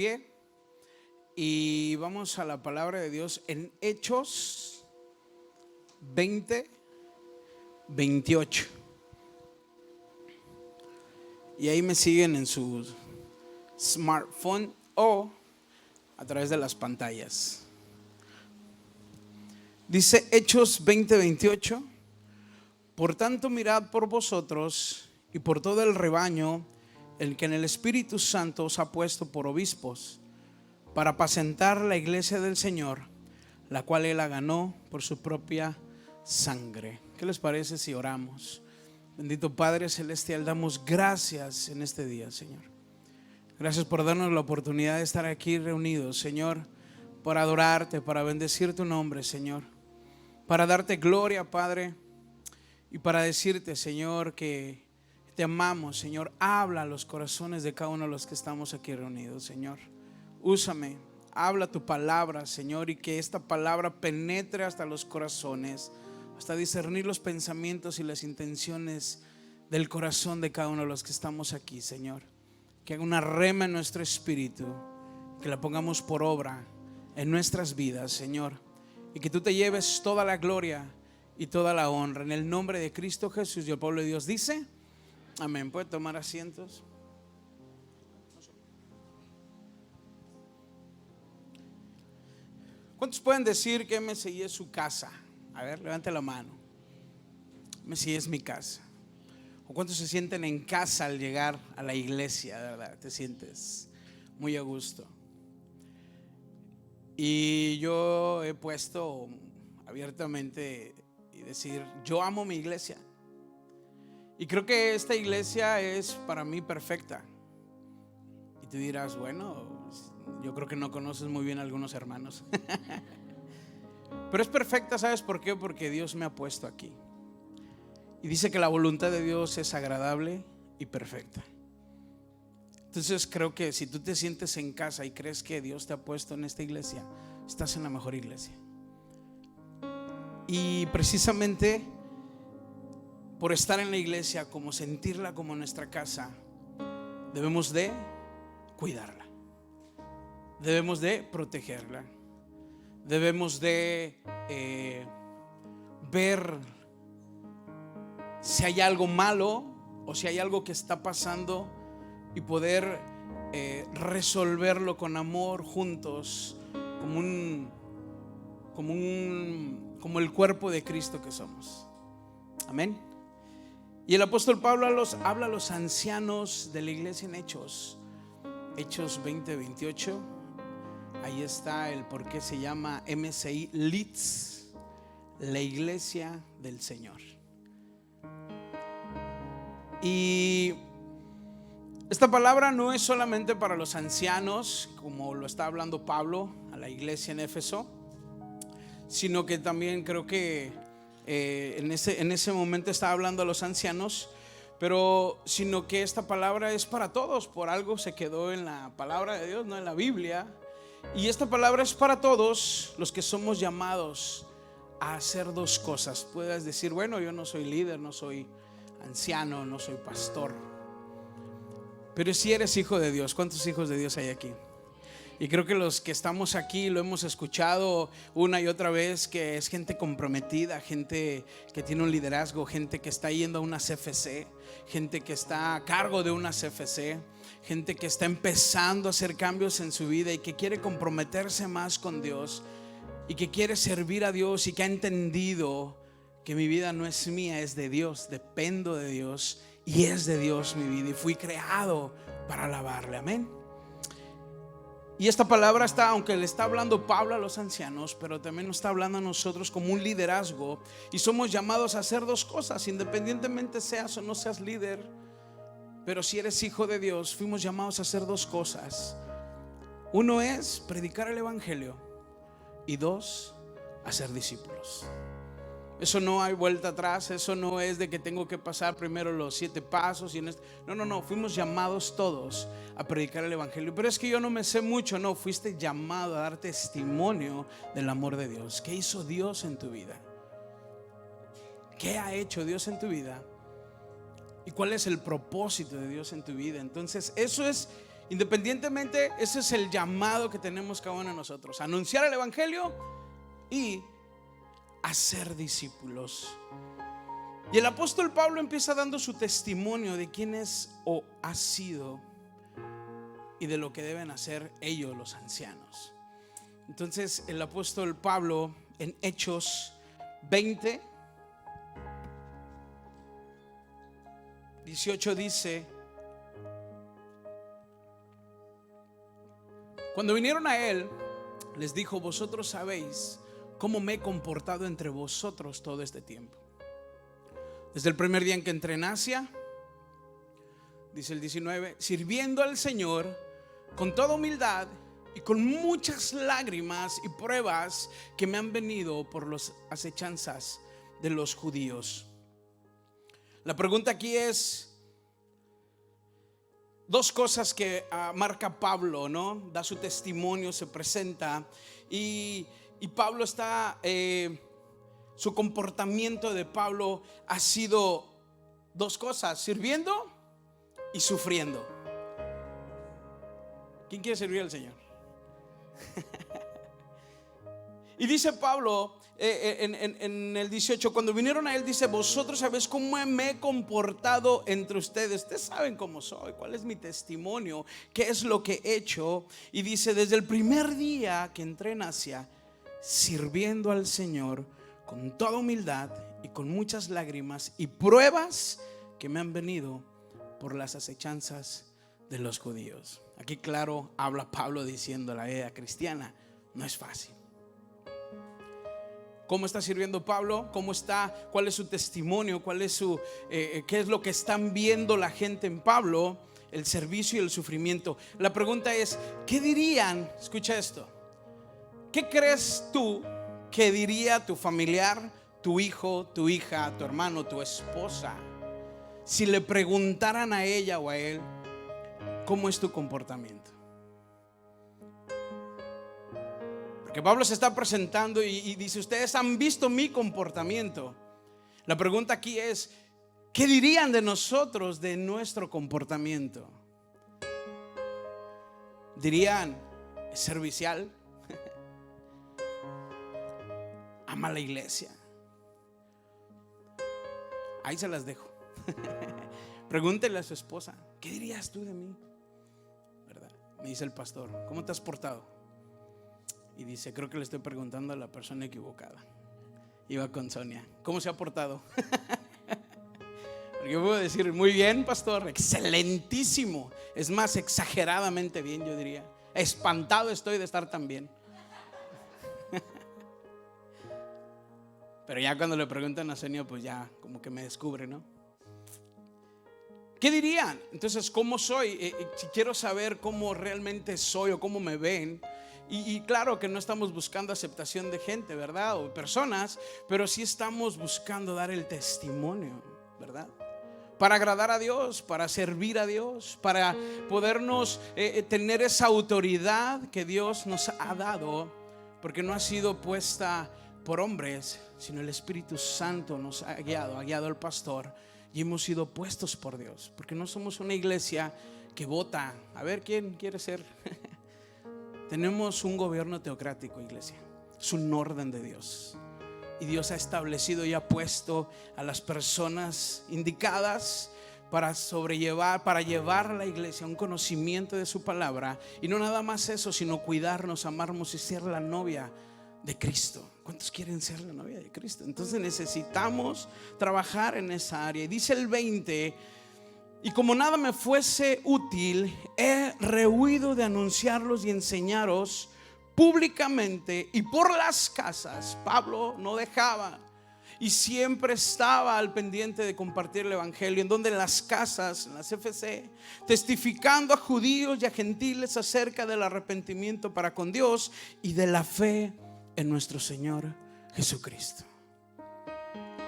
Pie y vamos a la palabra de Dios en Hechos 20:28. Y ahí me siguen en su smartphone o a través de las pantallas. Dice Hechos 20:28: por tanto mirad por vosotros y por todo el rebaño, el que en el Espíritu Santo os ha puesto por obispos, para apacentar la iglesia del Señor, la cual Él la ganó por su propia sangre. ¿Qué les parece si oramos? Bendito Padre Celestial, damos gracias en este día, Señor. Gracias por darnos la oportunidad de estar aquí reunidos, Señor, para adorarte, para bendecir tu nombre, Señor, para darte gloria, Padre, y para decirte, Señor, que te amamos, Señor. Habla a los corazones de cada uno de los que estamos aquí reunidos, Señor. Úsame, habla tu palabra, Señor, y que esta palabra penetre hasta los corazones, hasta discernir los pensamientos y las intenciones del corazón de cada uno de los que estamos aquí, Señor. Que haga una rema en nuestro espíritu, que la pongamos por obra en nuestras vidas, Señor, y que tú te lleves toda la gloria y toda la honra en el nombre de Cristo Jesús. Y el pueblo de Dios dice amén. ¿Puede tomar asientos? ¿Cuántos pueden decir que MSI es su casa? A ver, levante la mano. MSI es mi casa. ¿O cuántos se sienten en casa al llegar a la iglesia? De verdad, te sientes muy a gusto. Y yo he puesto abiertamente y decir, yo amo mi iglesia. Y creo que esta iglesia es para mí perfecta. Y tú dirás, bueno, yo creo que no conoces muy bien a algunos hermanos. Pero es perfecta, ¿sabes por qué? Porque Dios me ha puesto aquí. Y dice que la voluntad de Dios es agradable y perfecta. Entonces creo que si tú te sientes en casa y crees que Dios te ha puesto en esta iglesia, estás en la mejor iglesia. Y precisamente por estar en la iglesia, como sentirla como nuestra casa, debemos de cuidarla, debemos de protegerla, debemos de ver si hay algo malo o si hay algo que está pasando y poder resolverlo con amor juntos, como el cuerpo de Cristo que somos. Amén. Y el apóstol Pablo habla a los ancianos de la iglesia en Hechos 20:28. Ahí está el por qué se llama MSI Leeds, la iglesia del Señor. Y esta palabra no es solamente para los ancianos, como lo está hablando Pablo a la iglesia en Éfeso, sino que también creo que en ese momento estaba hablando a los ancianos, pero sino que esta palabra es para todos. Por algo se quedó en la palabra de Dios, no en la Biblia. Y esta palabra es para todos los que somos llamados a hacer dos cosas. Puedes decir, bueno, yo no soy líder, no soy anciano, no soy pastor. Pero si eres hijo de Dios, ¿cuántos hijos de Dios hay aquí? Y creo que los que estamos aquí lo hemos escuchado una y otra vez, que es gente comprometida, gente que tiene un liderazgo, gente que está yendo a una CFC, gente que está a cargo de una CFC, gente que está empezando a hacer cambios en su vida y que quiere comprometerse más con Dios y que quiere servir a Dios y que ha entendido que mi vida no es mía, es de Dios, dependo de Dios y es de Dios mi vida y fui creado para alabarle. Amén. Y esta palabra está, aunque le está hablando Pablo a los ancianos, pero también nos está hablando a nosotros como un liderazgo. Y somos llamados a hacer dos cosas, independientemente seas o no seas líder. Pero si eres hijo de Dios, fuimos llamados a hacer dos cosas. Uno es predicar el evangelio y dos, hacer discípulos. Eso no hay vuelta atrás. Eso no es de que tengo que pasar primero los 7 pasos y no, fuimos llamados todos a predicar el evangelio. Pero es que yo no me sé mucho. No, fuiste llamado a dar testimonio del amor de Dios. ¿Qué hizo Dios en tu vida? ¿Qué ha hecho Dios en tu vida? ¿Y cuál es el propósito de Dios en tu vida? Entonces eso es Independientemente, ese es el llamado que tenemos cada uno de nosotros: anunciar el evangelio y hacer discípulos. Y el apóstol Pablo empieza dando su testimonio de quién es o ha sido y de lo que deben hacer ellos, los ancianos. Entonces el apóstol Pablo en Hechos 20, 18 dice: cuando vinieron a él, les dijo: vosotros sabéis cómo me he comportado entre vosotros todo este tiempo, desde el primer día en que entré en Asia, dice el 19, sirviendo al Señor con toda humildad y con muchas lágrimas y pruebas que me han venido por las acechanzas de los judíos. La pregunta aquí es dos cosas que marca Pablo, ¿no? Da su testimonio, se presenta y Pablo está, su comportamiento de Pablo ha sido dos cosas: sirviendo y sufriendo. ¿Quién quiere servir al Señor? Y dice Pablo en el 18, cuando vinieron a él, dice: vosotros sabéis cómo me he comportado entre ustedes. Ustedes saben cómo soy, cuál es mi testimonio, qué es lo que he hecho. Y dice: desde el primer día que entré en Asia, sirviendo al Señor con toda humildad y con muchas lágrimas y pruebas que me han venido por las acechanzas de los judíos. Aquí claro habla Pablo diciendo: la vida cristiana no es fácil. ¿Cómo está sirviendo Pablo? ¿Cómo está? ¿Cuál es su testimonio? ¿Cuál es su qué es lo que están viendo la gente en Pablo? El servicio y el sufrimiento. La pregunta es: ¿qué dirían? Escucha esto. ¿Qué crees tú que diría tu familiar, tu hijo, tu hija, tu hermano, tu esposa, si le preguntaran a ella o a él cómo es tu comportamiento? Porque Pablo se está presentando y dice: ustedes han visto mi comportamiento. La pregunta aquí es: ¿qué dirían de nosotros, de nuestro comportamiento? ¿Dirían: es servicial? ¿Ama la iglesia? Ahí se las dejo. Pregúntele a su esposa: ¿qué dirías tú de mí? ¿Verdad? Me dice el pastor: ¿cómo te has portado? Y dice: creo que le estoy preguntando a la persona equivocada. Iba con Sonia: ¿cómo se ha portado? Porque yo puedo decir: muy bien, pastor, excelentísimo. Es más, exageradamente bien, yo diría. Espantado estoy de estar tan bien. Pero ya cuando le preguntan a Sonia, pues ya como que me descubre, ¿no? ¿Qué dirían? Entonces, ¿cómo soy? Si quiero saber cómo realmente soy o cómo me ven. Y claro que no estamos buscando aceptación de gente, ¿verdad? O personas, pero sí estamos buscando dar el testimonio, ¿verdad? Para agradar a Dios, para servir a Dios, para podernos tener esa autoridad que Dios nos ha dado, porque no ha sido puesta por hombres, sino el Espíritu Santo nos ha guiado al pastor, y hemos sido puestos por Dios, porque no somos una iglesia que vota a ver quién quiere ser. Tenemos un gobierno teocrático, iglesia. Es un orden de Dios. Y Dios ha establecido y ha puesto a las personas indicadas para sobrellevar, para llevar a la iglesia un conocimiento de su palabra. Y no nada más eso, sino cuidarnos, amarnos y ser la novia de Cristo. ¿Cuántos quieren ser la novia de Cristo? Entonces necesitamos trabajar en esa área. Y dice el 20: y como nada me fuese útil, he rehuido de anunciarlos y enseñaros públicamente y por las casas. Pablo no dejaba y siempre estaba al pendiente de compartir el evangelio. ¿En donde? En las casas, en las FC, testificando a judíos y a gentiles acerca del arrepentimiento para con Dios y de la fe en nuestro Señor Jesucristo.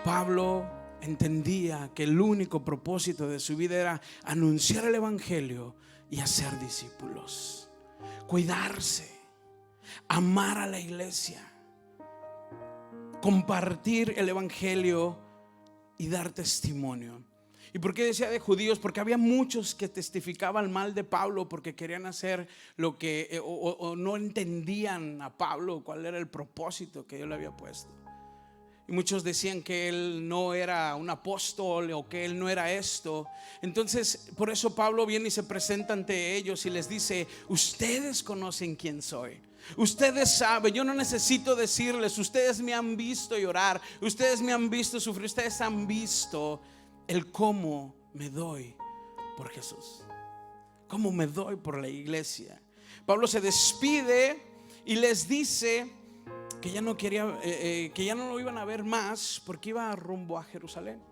Pablo entendía que el único propósito de su vida era anunciar el evangelio y hacer discípulos, cuidarse, amar a la iglesia, compartir el evangelio y dar testimonio. ¿Y por qué decía de judíos? Porque había muchos que testificaban mal de Pablo porque querían hacer lo que o no entendían a Pablo cuál era el propósito que Dios le había puesto. Y muchos decían que él no era un apóstol o que él no era esto. Entonces por eso Pablo viene y se presenta ante ellos y les dice: ustedes conocen quién soy, ustedes saben, yo no necesito decirles, ustedes me han visto llorar, ustedes me han visto sufrir, ustedes han visto el cómo me doy por Jesús, cómo me doy por la iglesia. Pablo se despide y les dice que ya no quería, que ya no lo iban a ver más porque iba rumbo a Jerusalén.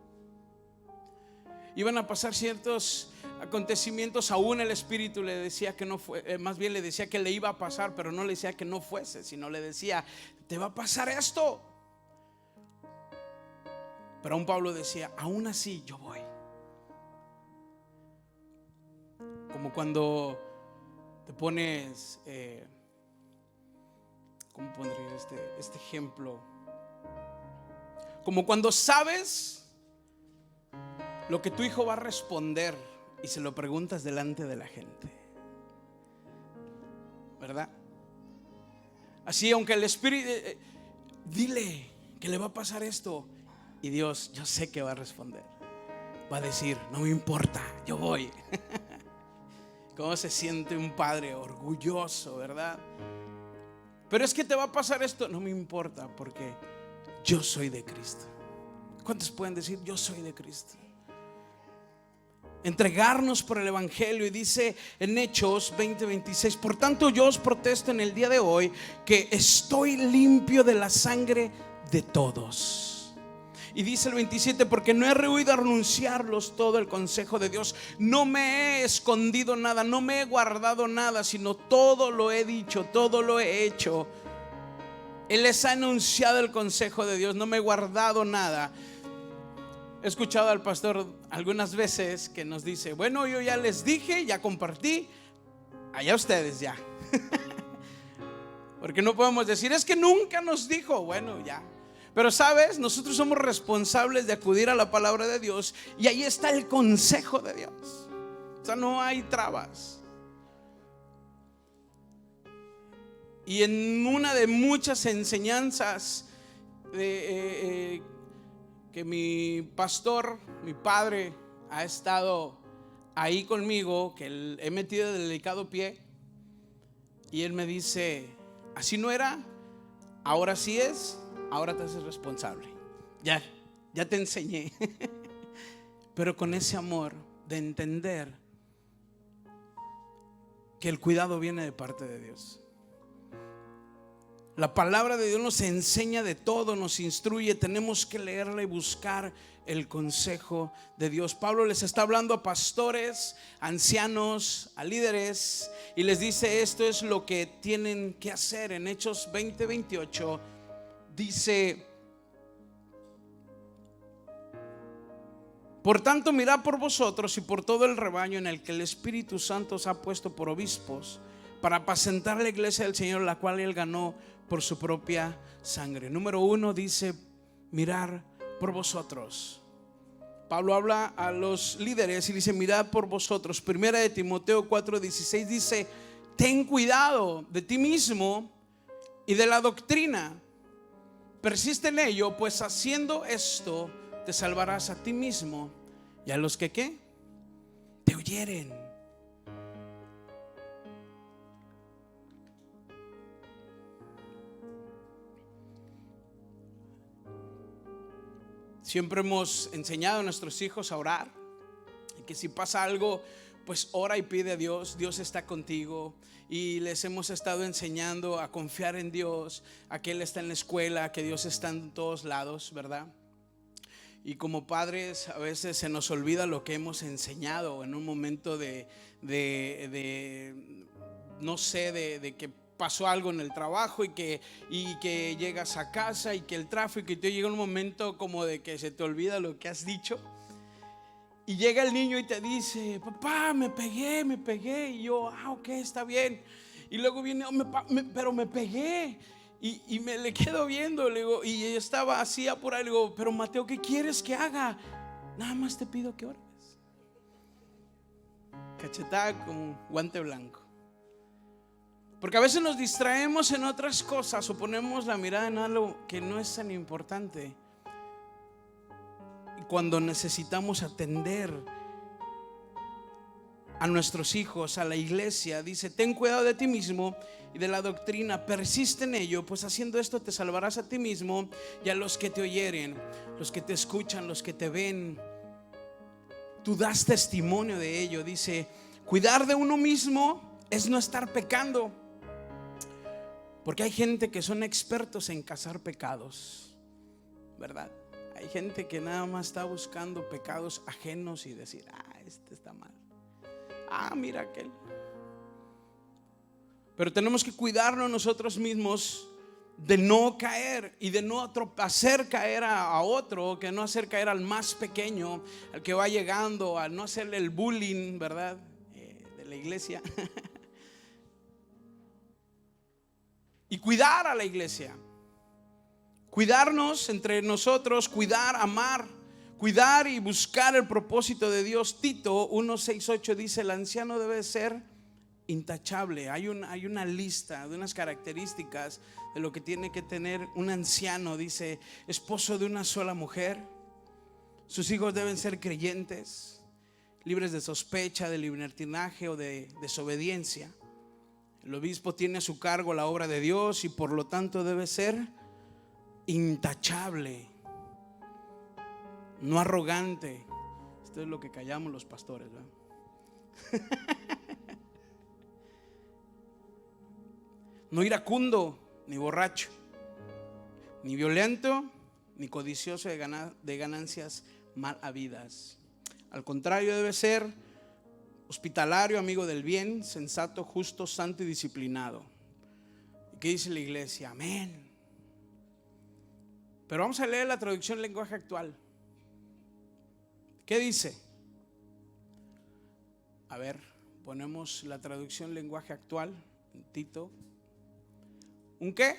Iban a pasar ciertos acontecimientos. Aún el Espíritu le decía que no fue, más bien le decía que le iba a pasar, pero no le decía que no fuese, sino le decía: te va a pasar esto. Pero aún Pablo decía: aún así yo voy. Como cuando te pones, ¿cómo pondría este ejemplo? Como cuando sabes lo que tu hijo va a responder y se lo preguntas delante de la gente, ¿verdad? Así, aunque el Espíritu, dile que le va a pasar esto, y Dios, yo sé que va a responder, va a decir: no me importa, yo voy. ¿Cómo se siente un padre orgulloso, verdad? Pero es que te va a pasar esto, no me importa, porque yo soy de Cristo. ¿Cuántos pueden decir: yo soy de Cristo? Entregarnos por el evangelio. Y dice en Hechos 20:26: por tanto yo os protesto en el día de hoy que estoy limpio de la sangre de todos. Y dice el 27: porque no he rehuido anunciarlos todo el consejo de Dios, no me he escondido nada, no me he guardado nada, sino todo lo he dicho, todo lo he hecho. Él les ha anunciado el consejo de Dios, no me he guardado nada. He escuchado al pastor algunas veces que nos dice: bueno, yo ya les dije, ya compartí, allá ustedes ya. Porque no podemos decir: es que nunca nos dijo. Bueno, ya. Pero sabes, nosotros somos responsables de acudir a la palabra de Dios, y ahí está el consejo de Dios. O sea, no hay trabas. Y en una de muchas enseñanzas que mi pastor, mi padre, ha estado ahí conmigo, que he metido el delicado pie, y él me dice: así no era, ahora sí es, ahora te haces responsable. Ya te enseñé. Pero con ese amor de entender que el cuidado viene de parte de Dios. La palabra de Dios nos enseña de todo, nos instruye. Tenemos que leerla y buscar el consejo de Dios. Pablo les está hablando a pastores, ancianos, a líderes, y les dice: esto es lo que tienen que hacer. En Hechos 20:28 dice: por tanto, mirad por vosotros y por todo el rebaño en el que el Espíritu Santo os ha puesto por obispos, para apacentar la iglesia del Señor, la cual Él ganó por su propia sangre. Número 1 dice: mirar por vosotros. Pablo habla a los líderes y dice: mirad por vosotros. Primera de Timoteo 4:16 dice: ten cuidado de ti mismo y de la doctrina, persiste en ello, pues haciendo esto te salvarás a ti mismo y a los que ¿qué? Te oyeren. Siempre hemos enseñado a nuestros hijos a orar, y que si pasa algo, pues ora y pide a Dios. Dios está contigo. Y les hemos estado enseñando a confiar en Dios, a que Él está en la escuela, que Dios está en todos lados, ¿verdad? Y como padres a veces se nos olvida lo que hemos enseñado en un momento de no sé, de que pasó algo en el trabajo y que llegas a casa y que el tráfico, y te llega un momento como de que se te olvida lo que has dicho. Y llega el niño y te dice: papá, me pegué. Y yo: ok, está bien. Y luego viene: pero me pegué. Y me le quedo viendo, le digo, y yo estaba así apurado, le digo: pero Mateo, ¿qué quieres que haga? Nada más te pido que ores. cachetada con guante blanco. Porque a veces nos distraemos en otras cosas o ponemos la mirada en algo que no es tan importante. Y cuando necesitamos atender a nuestros hijos, a la iglesia, dice: ten cuidado de ti mismo y de la doctrina, persiste en ello, pues haciendo esto te salvarás a ti mismo y a los que te oyeren, los que te escuchan, los que te ven. Tú das testimonio de ello. Dice: cuidar de uno mismo es no estar pecando. Porque hay gente que son expertos en cazar pecados, ¿verdad? Hay gente que nada más está buscando pecados ajenos y decir: este está mal, mira aquel. Pero tenemos que cuidarnos nosotros mismos de no caer y de no hacer caer a otro, que no hacer caer al más pequeño, al que va llegando, al no hacerle el bullying, ¿verdad? De la iglesia. Y cuidar a la iglesia, cuidarnos entre nosotros, cuidar, amar, cuidar y buscar el propósito de Dios. Tito 1:6-8 dice: el anciano debe ser intachable. Hay una lista de unas características de lo que tiene que tener un anciano. Dice: esposo de una sola mujer, sus hijos deben ser creyentes, libres de sospecha, de libertinaje o de desobediencia. El obispo tiene a su cargo la obra de Dios y por lo tanto debe ser intachable, no arrogante. Esto es lo que callamos los pastores, ¿verdad? No iracundo, ni borracho, ni violento, ni codicioso de ganancias mal habidas. Al contrario, debe ser hospitalario, amigo del bien, sensato, justo, santo y disciplinado. ¿Y qué dice la iglesia? Amén. Pero vamos a leer la traducción lenguaje actual. ¿Qué dice? A ver, ponemos la traducción lenguaje actual en Tito. ¿Un qué?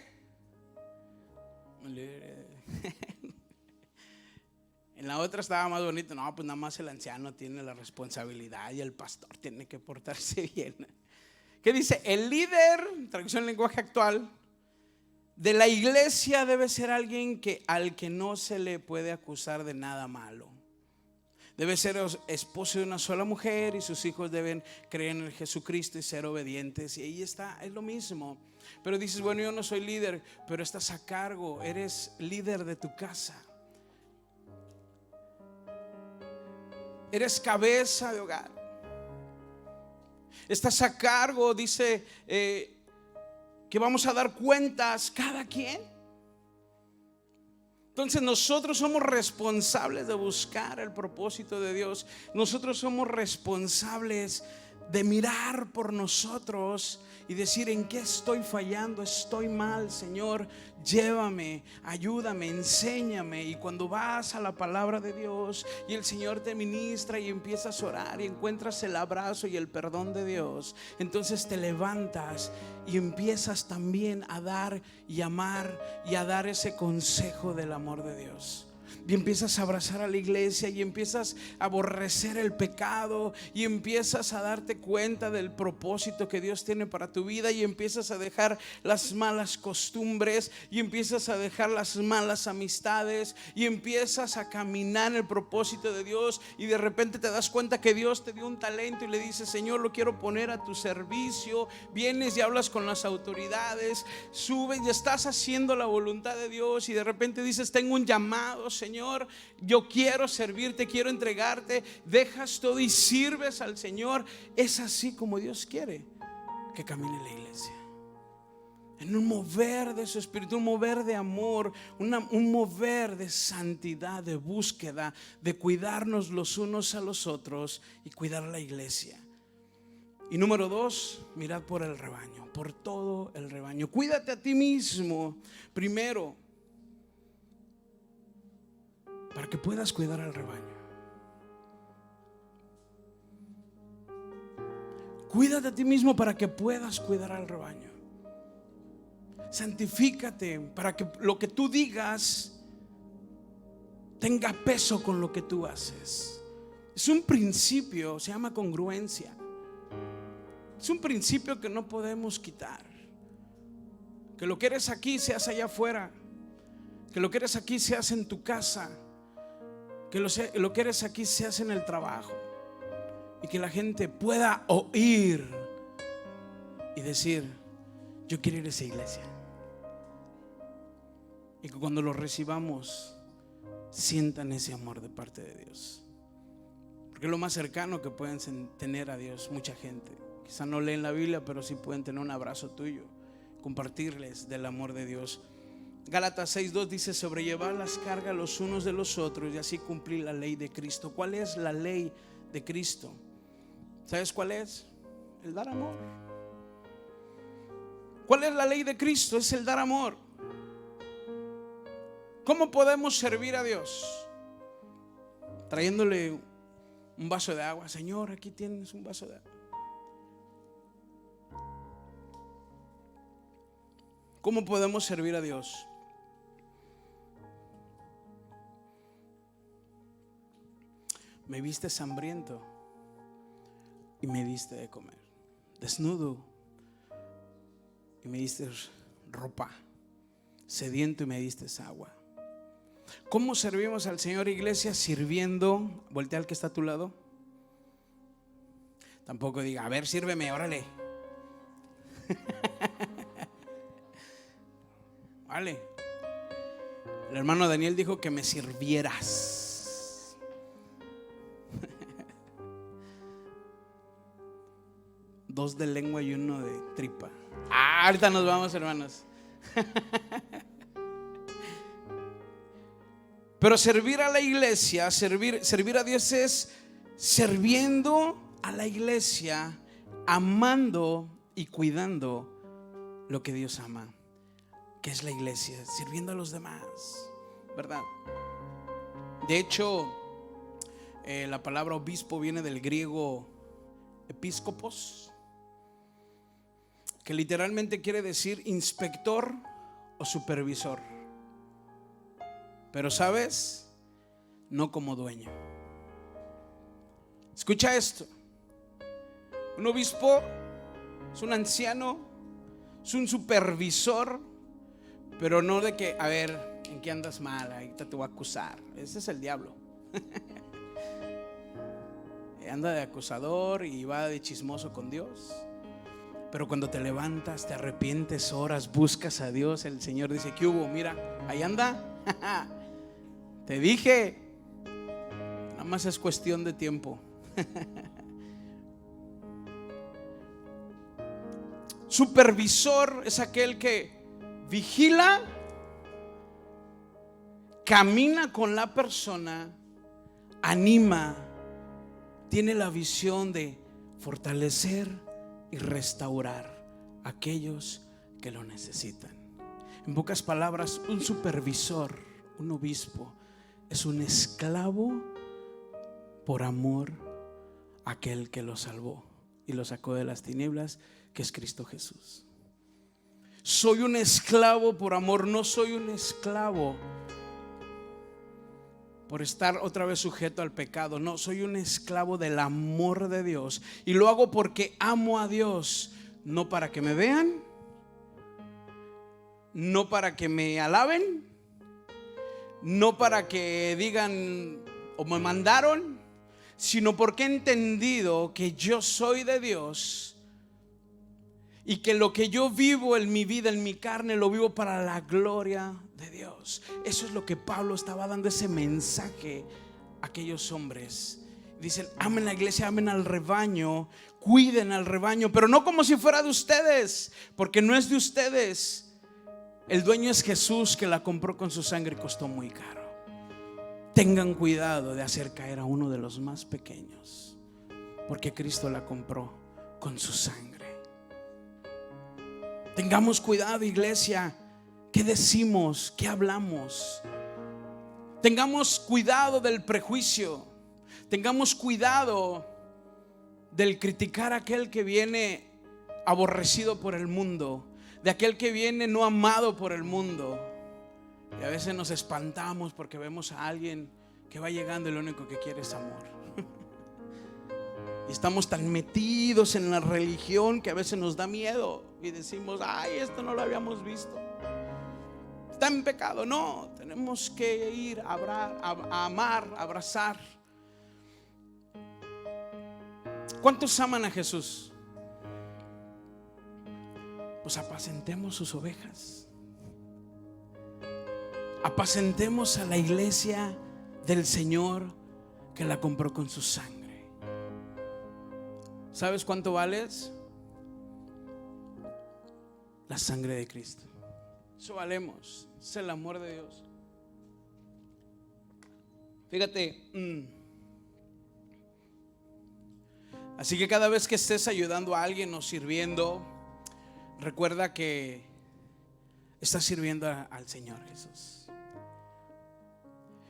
En la otra estaba más bonito. No, pues nada más el anciano tiene la responsabilidad y el pastor tiene que portarse bien. ¿Qué dice? El líder, traducción lenguaje actual, de la iglesia debe ser alguien al que no se le puede acusar de nada malo. Debe ser esposo de una sola mujer y sus hijos deben creer en el Jesucristo y ser obedientes. Y ahí está, es lo mismo. Pero dices: bueno, yo no soy líder, pero estás a cargo, eres líder de tu casa. Eres cabeza de hogar. Estás a cargo, dice que vamos a dar cuentas cada quien. Entonces nosotros somos responsables de buscar el propósito de Dios. Nosotros somos responsables de mirar por nosotros y decir: ¿en qué estoy fallando? Estoy mal, Señor, llévame, ayúdame, enséñame. Y cuando vas a la palabra de Dios y el Señor te ministra y empiezas a orar y encuentras el abrazo y el perdón de Dios, entonces te levantas y empiezas también a dar y amar y a dar ese consejo del amor de Dios. Y empiezas a abrazar a la iglesia y empiezas a aborrecer el pecado y empiezas a darte cuenta del propósito que Dios tiene para tu vida y empiezas a dejar las malas costumbres y empiezas a dejar las malas amistades y empiezas a caminar en el propósito de Dios. Y de repente te das cuenta que Dios te dio un talento y le dices: Señor, lo quiero poner a tu servicio. Vienes y hablas con las autoridades, subes y estás haciendo la voluntad de Dios y de repente dices: tengo un llamado, Señor, yo quiero servirte, quiero entregarte. Dejas todo y sirves al Señor. Es así como Dios quiere que camine la iglesia, en un mover de su espíritu, un mover de amor, un mover de santidad, de búsqueda, de cuidarnos los unos a los otros y cuidar a la iglesia. Y número 2, mirad por el rebaño, por todo el rebaño. Cuídate a ti mismo primero, para que puedas cuidar al rebaño. Cuídate a ti mismo para que puedas cuidar al rebaño. Santifícate para que lo que tú digas tenga peso con lo que tú haces. Es un principio, se llama congruencia. Es un principio que no podemos quitar. Que lo que eres aquí seas allá afuera. Que lo que eres aquí seas en tu casa. Que lo que eres aquí seas en el trabajo. Y que la gente pueda oír y decir: yo quiero ir a esa iglesia. Y que cuando lo recibamos sientan ese amor de parte de Dios. Porque es lo más cercano que pueden tener a Dios mucha gente. Quizá no leen la Biblia, pero sí pueden tener un abrazo tuyo, compartirles del amor de Dios. Gálatas 6:2 dice: sobrellevar las cargas los unos de los otros y así cumplir la ley de Cristo. ¿Cuál es la ley de Cristo? ¿Sabes cuál es? El dar amor. ¿Cuál es la ley de Cristo? Es el dar amor. ¿Cómo podemos servir a Dios? Trayéndole un vaso de agua. Señor, aquí tienes un vaso de agua. ¿Cómo podemos servir a Dios? Me viste hambriento y me diste de comer, desnudo y me diste ropa, sediento y me diste agua. ¿Cómo servimos al Señor, iglesia? Sirviendo. Voltea al que está a tu lado. Tampoco diga: a ver, sírveme, órale. Vale. El hermano Daniel dijo que me sirvieras. Dos de lengua y uno de tripa. Ahorita nos vamos, hermanos. Pero servir a la iglesia, servir a Dios es sirviendo a la iglesia, amando y cuidando lo que Dios ama, que es la iglesia, sirviendo a los demás, ¿verdad? De hecho, la palabra obispo viene del griego episcopos, que literalmente quiere decir inspector o supervisor. Pero ¿sabes? No como dueño. Escucha esto. Un obispo es un anciano, es un supervisor, pero no de que, a ver, ¿en qué andas mal? Ahí te voy a acusar. Ese es el diablo. Anda de acusador y va de chismoso con Dios. Pero cuando te levantas, te arrepientes, oras, buscas a Dios, el Señor dice: ¿qué hubo? Mira, ahí anda. Te dije. Nada más es cuestión de tiempo. Supervisor es aquel que vigila, camina con la persona, anima, tiene la visión de fortalecer y restaurar a aquellos que lo necesitan. En pocas palabras, un supervisor, un obispo, es un esclavo por amor a aquel que lo salvó y lo sacó de las tinieblas, que es Cristo Jesús. Soy un esclavo por amor, no soy un esclavo por estar otra vez sujeto al pecado. No, soy un esclavo del amor de Dios y lo hago porque amo a Dios, no para que me vean, no para que me alaben, no para que digan o me mandaron, sino porque he entendido que yo soy de Dios y que lo que yo vivo en mi vida, en mi carne, lo vivo para la gloria de Dios. Eso es lo que Pablo estaba dando, ese mensaje a aquellos hombres. Dicen: amen la iglesia, amen al rebaño, cuiden al rebaño, pero no como si fuera de ustedes, porque no es de ustedes. El dueño es Jesús, que la compró con su sangre y costó muy caro. Tengan cuidado de hacer caer a uno de los más pequeños, porque Cristo la compró con su sangre. Tengamos cuidado, iglesia. ¿Qué decimos? ¿Qué hablamos? Tengamos cuidado del prejuicio. Tengamos cuidado del criticar a aquel que viene aborrecido por el mundo, de aquel que viene no amado por el mundo. Y a veces nos espantamos porque vemos a alguien que va llegando y lo único que quiere es amor. Y estamos tan metidos en la religión que a veces nos da miedo y decimos, ay, esto no lo habíamos visto. Está en pecado. No, tenemos que ir a amar, a abrazar. ¿Cuántos aman a Jesús? Pues apacentemos sus ovejas. Apacentemos a la iglesia del Señor que la compró con su sangre. ¿Sabes cuánto vales? La sangre de Cristo. Eso valemos. Es el amor de Dios. Fíjate. Así que cada vez que estés ayudando a alguien o sirviendo, recuerda que estás sirviendo al Señor Jesús.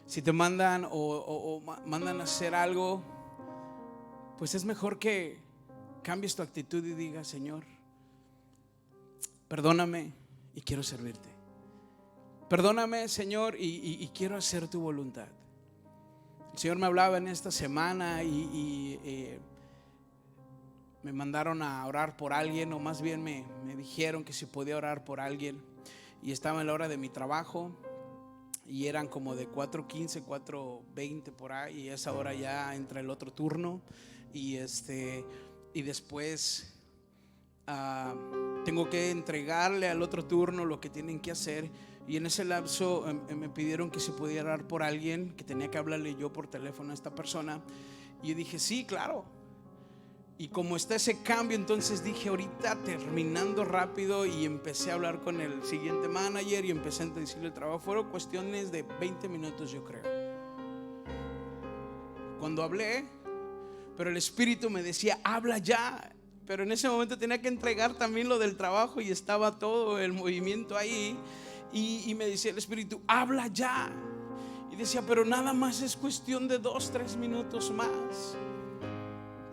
Si te mandan o mandan a hacer algo, pues es mejor que cambies tu actitud y digas, Señor, perdóname y quiero servirte. Perdóname, Señor, y quiero hacer tu voluntad. El Señor me hablaba en esta semana y me mandaron a orar por alguien, o más bien me dijeron que si podía orar por alguien. Y estaba en la hora de mi trabajo y eran como de 4:15, 4:20 por ahí, y a esa hora ya entra el otro turno. Y después tengo que entregarle al otro turno lo que tienen que hacer. Y en ese lapso me pidieron que si podía orar por alguien, que tenía que hablarle yo por teléfono a esta persona. Y yo dije, sí, claro. Y como está ese cambio, entonces dije, ahorita terminando rápido, y empecé a hablar con el siguiente manager y empecé a decirle el trabajo. Fueron cuestiones de 20 minutos, yo creo. Cuando hablé, pero el Espíritu me decía, habla ya. Pero en ese momento tenía que entregar también lo del trabajo y estaba todo el movimiento ahí. Y me decía el Espíritu, habla ya. Y decía, pero nada más es cuestión de 2-3 minutos más.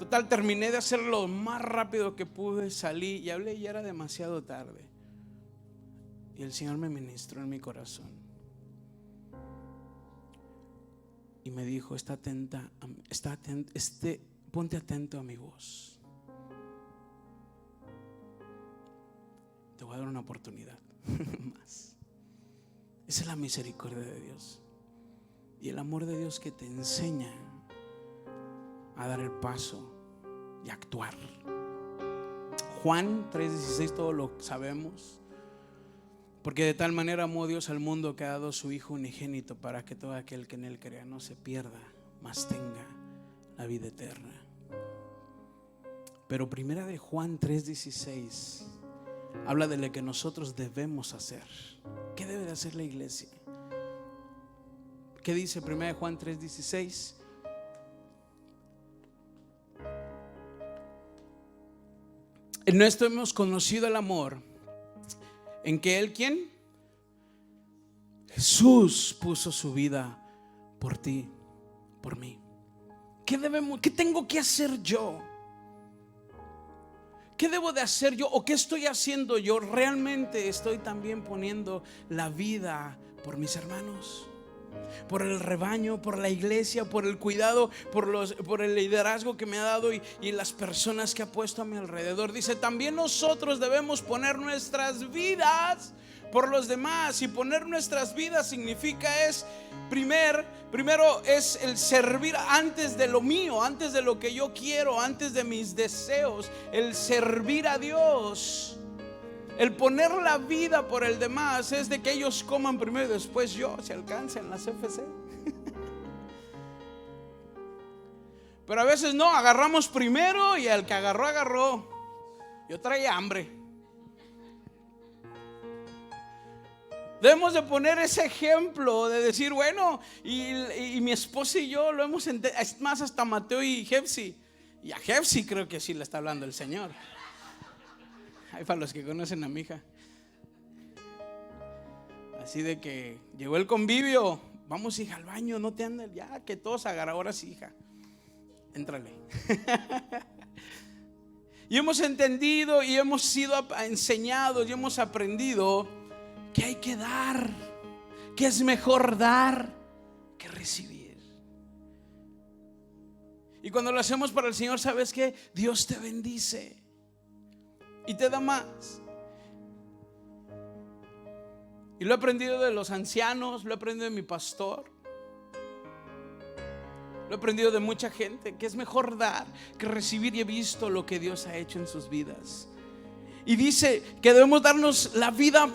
Total, terminé de hacerlo lo más rápido que pude, salí y hablé, y era demasiado tarde. Y el Señor me ministró en mi corazón y me dijo, ponte atento a mi voz. Te voy a dar una oportunidad más. Esa es la misericordia de Dios y el amor de Dios que te enseña a dar el paso y actuar. Juan 3:16, todo lo sabemos. Porque de tal manera amó Dios al mundo que ha dado su Hijo unigénito, para que todo aquel que en él crea no se pierda, mas tenga la vida eterna. Pero primera de Juan 3:16 habla de lo que nosotros debemos hacer. ¿Qué debe de hacer la iglesia? ¿Qué dice primera de Juan 3:16? En esto hemos conocido el amor, en que Él, ¿quién? Jesús puso su vida por ti, por mí. ¿Qué tengo que hacer yo? ¿Qué debo de hacer yo? ¿O qué estoy haciendo yo? ¿Realmente estoy también poniendo la vida por mis hermanos? Por el rebaño, por la iglesia, por el cuidado, por el liderazgo que me ha dado y las personas que ha puesto a mi alrededor. Dice, también nosotros debemos poner nuestras vidas por los demás. Y poner nuestras vidas significa primero es el servir antes de lo mío, antes de lo que yo quiero, antes de mis deseos. El servir a Dios, el poner la vida por el demás, es de que ellos coman primero y después yo, se alcanza en la CFC. Pero a veces no, agarramos primero y el que agarró. Yo traía hambre. Debemos de poner ese ejemplo de decir, bueno, y mi esposa y yo lo hemos entendido. Es más, hasta Mateo y Jefsi. Y a Jefsi creo que sí le está hablando el Señor. Hay para los que conocen a mi hija. Así de que llegó el convivio. Vamos, hija, al baño, no te andes. Ya que todos agarran, ahora sí, hija, éntrale. Y hemos entendido y hemos sido enseñados y hemos aprendido que hay que dar, que es mejor dar que recibir. Y cuando lo hacemos para el Señor, ¿sabes qué? Dios te bendice y te da más. Y lo he aprendido de los ancianos, lo he aprendido de mi pastor, lo he aprendido de mucha gente, que es mejor dar que recibir, y he visto lo que Dios ha hecho en sus vidas. Y dice que debemos darnos la vida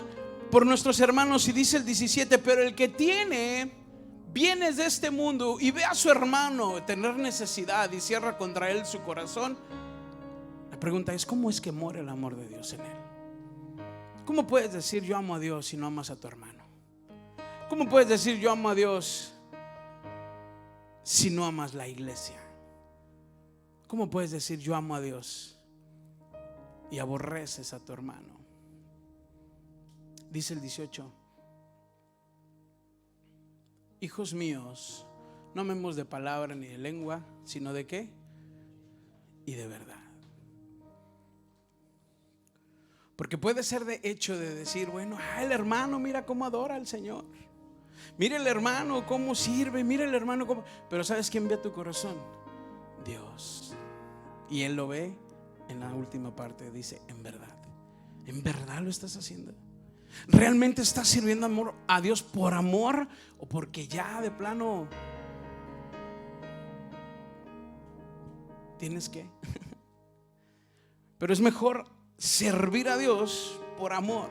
por nuestros hermanos. Y dice el 17: pero el que tiene bienes de este mundo y ve a su hermano tener necesidad y cierra contra él su corazón, la pregunta es: ¿cómo es que muere el amor de Dios en él? ¿Cómo puedes decir yo amo a Dios si no amas a tu hermano? ¿Cómo puedes decir yo amo a Dios si no amas la iglesia? ¿Cómo puedes decir yo amo a Dios y aborreces a tu hermano? Dice el 18: hijos míos, no amemos de palabra ni de lengua, sino de ¿qué? Y de verdad. Porque puede ser de hecho de decir, bueno, el hermano mira cómo adora al Señor, mira el hermano cómo sirve, mira el hermano cómo... Pero ¿sabes quién ve a tu corazón? Dios. Y Él lo ve en la última parte, dice: en verdad lo estás haciendo. ¿Realmente estás sirviendo amor a Dios por amor o porque ya de plano tienes que? Pero es mejor servir a Dios por amor.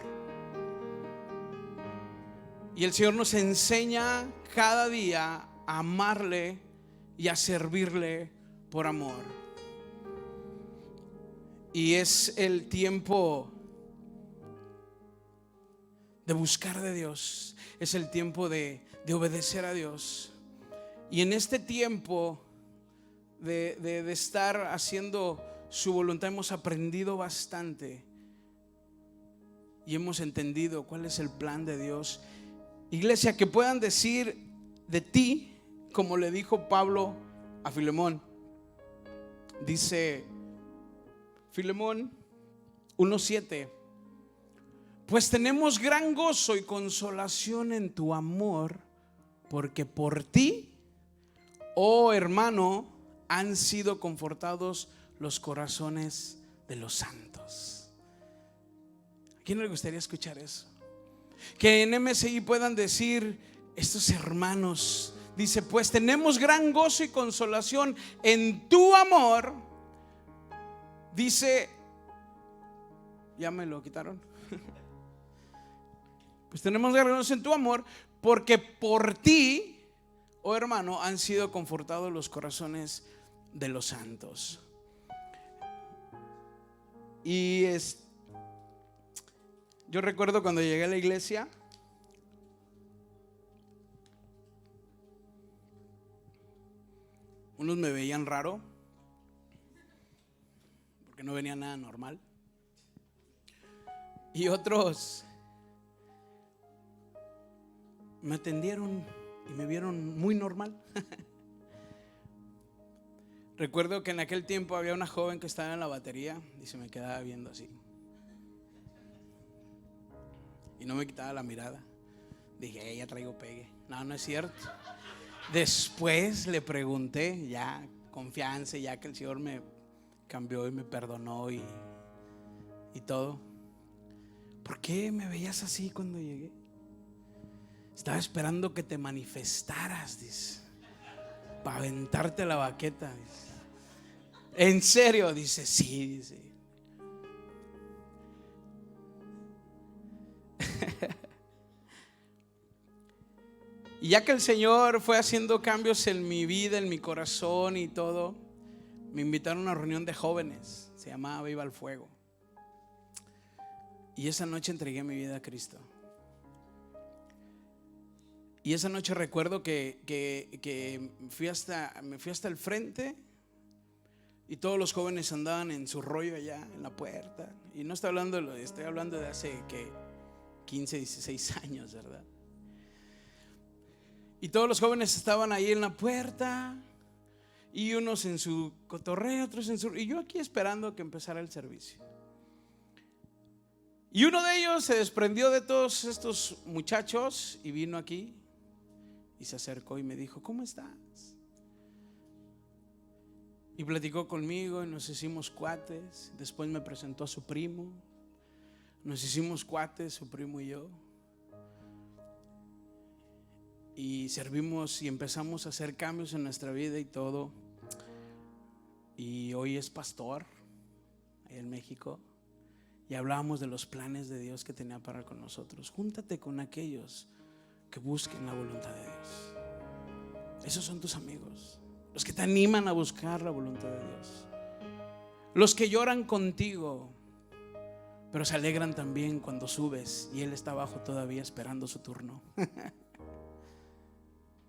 Y el Señor nos enseña cada día a amarle y a servirle por amor. Y es el tiempo de buscar de Dios, es el tiempo de obedecer a Dios. Y en este tiempo de estar haciendo su voluntad hemos aprendido bastante y hemos entendido cuál es el plan de Dios. Iglesia, que puedan decir de ti como le dijo Pablo a Filemón. Dice Filemón 1:7: pues tenemos gran gozo y consolación en tu amor, porque por ti, oh hermano, han sido confortados los corazones de los santos. ¿A quién le gustaría escuchar eso? Que en MSI puedan decir estos hermanos, dice: pues tenemos gran gozo y consolación en tu amor. Dice, ya me lo quitaron. Pues tenemos gran gozo en tu amor, porque por ti, oh hermano, han sido confortados los corazones de los santos. Y yo recuerdo cuando llegué a la iglesia, unos me veían raro porque no venía nada normal, y otros me atendieron y me vieron muy normal. Recuerdo que en aquel tiempo había una joven que estaba en la batería y se me quedaba viendo así y no me quitaba la mirada. Dije, ya traigo pegue. No, no es cierto. Después le pregunté, ya confianza, ya que el Señor me cambió y me perdonó y todo: ¿por qué me veías así cuando llegué? Estaba esperando que te manifestaras, dice, para aventarte la baqueta, dice. ¿En serio? Dice, sí, dice. Y ya que el Señor fue haciendo cambios en mi vida, en mi corazón y todo, me invitaron a una reunión de jóvenes, se llamaba Viva el Fuego. Y esa noche entregué mi vida a Cristo. Y esa noche recuerdo que me fui hasta el frente, y todos los jóvenes andaban en su rollo allá en la puerta. Y no estoy hablando de hace 15, 16 años, ¿verdad? Y todos los jóvenes estaban ahí en la puerta, y unos en su cotorreo, otros en su... Y yo aquí esperando que empezara el servicio. Y uno de ellos se desprendió de todos estos muchachos y vino aquí y se acercó y me dijo: ¿cómo estás? Y platicó conmigo y nos hicimos cuates. Después me presentó a su primo. Nos hicimos cuates, su primo y yo. Y servimos y empezamos a hacer cambios en nuestra vida y todo. Y hoy es pastor ahí en México. Y hablábamos de los planes de Dios que tenía para con nosotros. Júntate con aquellos que busquen la voluntad de Dios. Esos son tus amigos, los que te animan a buscar la voluntad de Dios, los que lloran contigo, pero se alegran también cuando subes y Él está abajo todavía esperando su turno.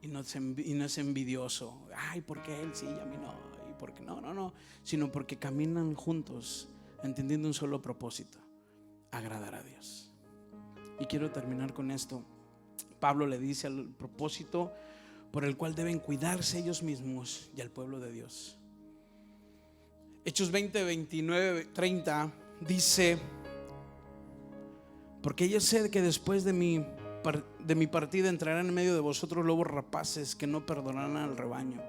Y no es envidioso. Ay, ¿por qué Él sí y a mí no? ¿Y por qué no? Sino porque caminan juntos entendiendo un solo propósito: agradar a Dios. Y quiero terminar con esto. Pablo le dice al propósito por el cual deben cuidarse ellos mismos y al pueblo de Dios. Hechos 20, 29, 30 dice: porque yo sé que después de mi partida entrarán en medio de vosotros lobos rapaces que no perdonarán al rebaño,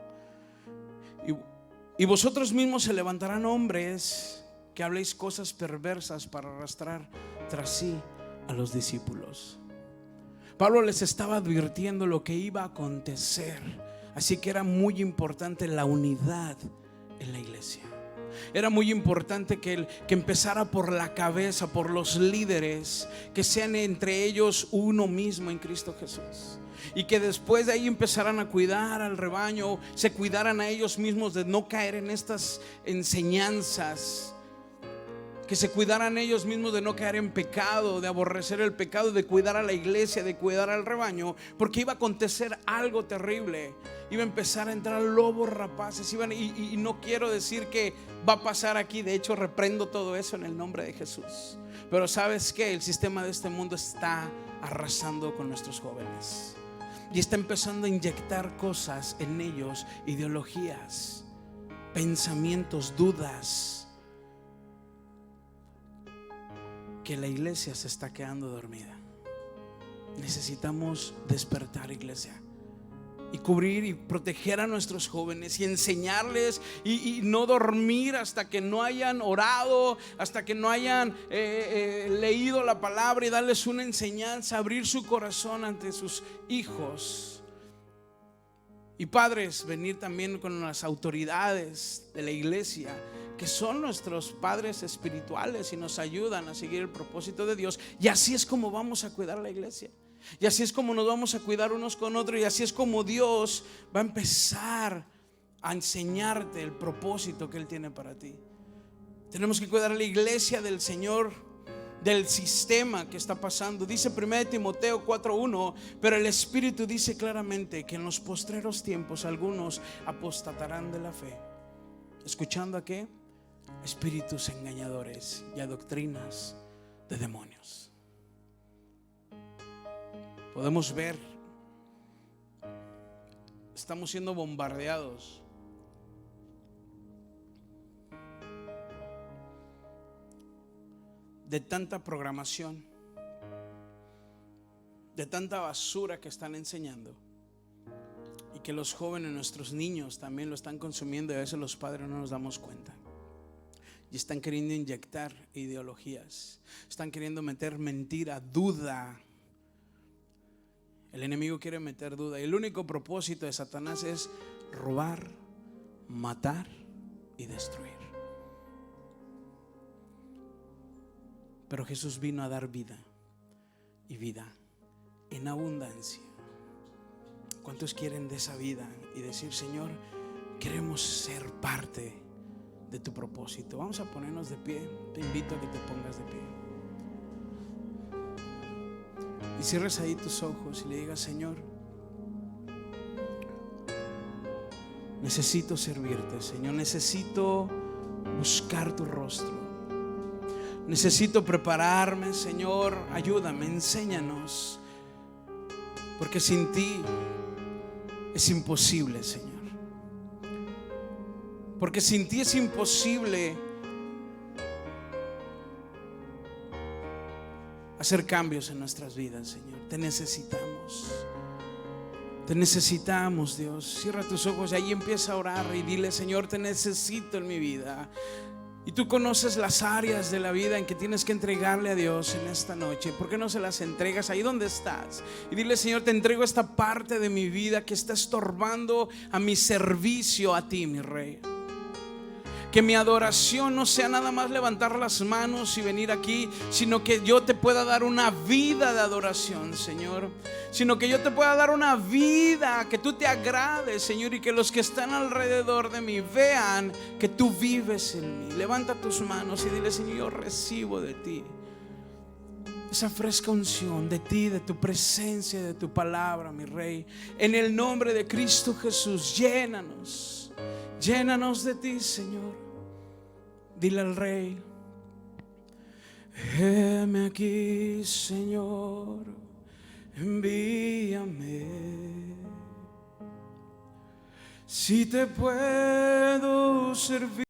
y vosotros mismos se levantarán hombres que habléis cosas perversas para arrastrar tras sí a los discípulos. Pablo les estaba advirtiendo lo que iba a acontecer, así que era muy importante la unidad en la iglesia. Era muy importante que empezara por la cabeza, por los líderes, que sean entre ellos uno mismo en Cristo Jesús. Y que después de ahí empezaran a cuidar al rebaño, se cuidaran a ellos mismos de no caer en estas enseñanzas, que se cuidaran ellos mismos de no caer en pecado, de aborrecer el pecado, de cuidar a la iglesia, de cuidar al rebaño, porque iba a acontecer algo terrible. Iba a empezar a entrar lobos rapaces, y no quiero decir que va a pasar aquí. De hecho, reprendo todo eso en el nombre de Jesús. Pero ¿sabes qué? El sistema de este mundo está arrasando con nuestros jóvenes y está empezando a inyectar cosas en ellos, ideologías, pensamientos, dudas, que la iglesia se está quedando dormida. Necesitamos despertar, iglesia, y cubrir y proteger a nuestros jóvenes y enseñarles, y no dormir hasta que no hayan orado, hasta que no hayan leído la palabra, y darles una enseñanza, abrir su corazón ante sus hijos. Y padres, venir también con las autoridades de la iglesia, que son nuestros padres espirituales y nos ayudan a seguir el propósito de Dios. Y así es como vamos a cuidar la iglesia, y así es como nos vamos a cuidar unos con otros, y así es como Dios va a empezar a enseñarte el propósito que Él tiene para ti. Tenemos que cuidar a la iglesia del Señor, del sistema que está pasando. Dice 1 Timoteo 4:1: pero el Espíritu dice claramente que en los postreros tiempos algunos apostatarán de la fe, escuchando a qué: espíritus engañadores y a doctrinas de demonios. Podemos ver, estamos siendo bombardeados de tanta programación, de tanta basura que están enseñando, y que los jóvenes, nuestros niños, también lo están consumiendo, y a veces los padres no nos damos cuenta. Y están queriendo inyectar ideologías, están queriendo meter mentira, duda. El enemigo quiere meter duda, y el único propósito de Satanás es robar, matar y destruir. Pero Jesús vino a dar vida, y vida en abundancia. ¿Cuántos quieren de esa vida y decir: Señor, queremos ser parte de tu propósito? Vamos a ponernos de pie. Te invito a que te pongas de pie y cierres ahí tus ojos y le digas: Señor, necesito servirte. Señor, necesito buscar tu rostro, necesito prepararme. Señor, ayúdame, enséñanos, porque sin ti es imposible, Señor. Porque sin ti es imposible hacer cambios en nuestras vidas, Señor. Te necesitamos. Te necesitamos, Dios. Cierra tus ojos y ahí empieza a orar y dile: Señor, te necesito en mi vida. Y tú conoces las áreas de la vida en que tienes que entregarle a Dios en esta noche. ¿Por qué no se las entregas ahí donde estás? Y dile: Señor, te entrego esta parte de mi vida que está estorbando a mi servicio a ti, mi Rey. Que mi adoración no sea nada más levantar las manos y venir aquí, sino que yo te pueda dar una vida de adoración, Señor. Sino que yo te pueda dar una vida que tú te agrades, Señor, y que los que están alrededor de mí vean que tú vives en mí. Levanta tus manos y dile: Señor, yo recibo de ti esa fresca unción de ti, de tu presencia, de tu palabra, mi Rey. En el nombre de Cristo Jesús, llénanos. Llénanos de ti, Señor. Dile al Rey: heme aquí, Señor, envíame. Si te puedo servir.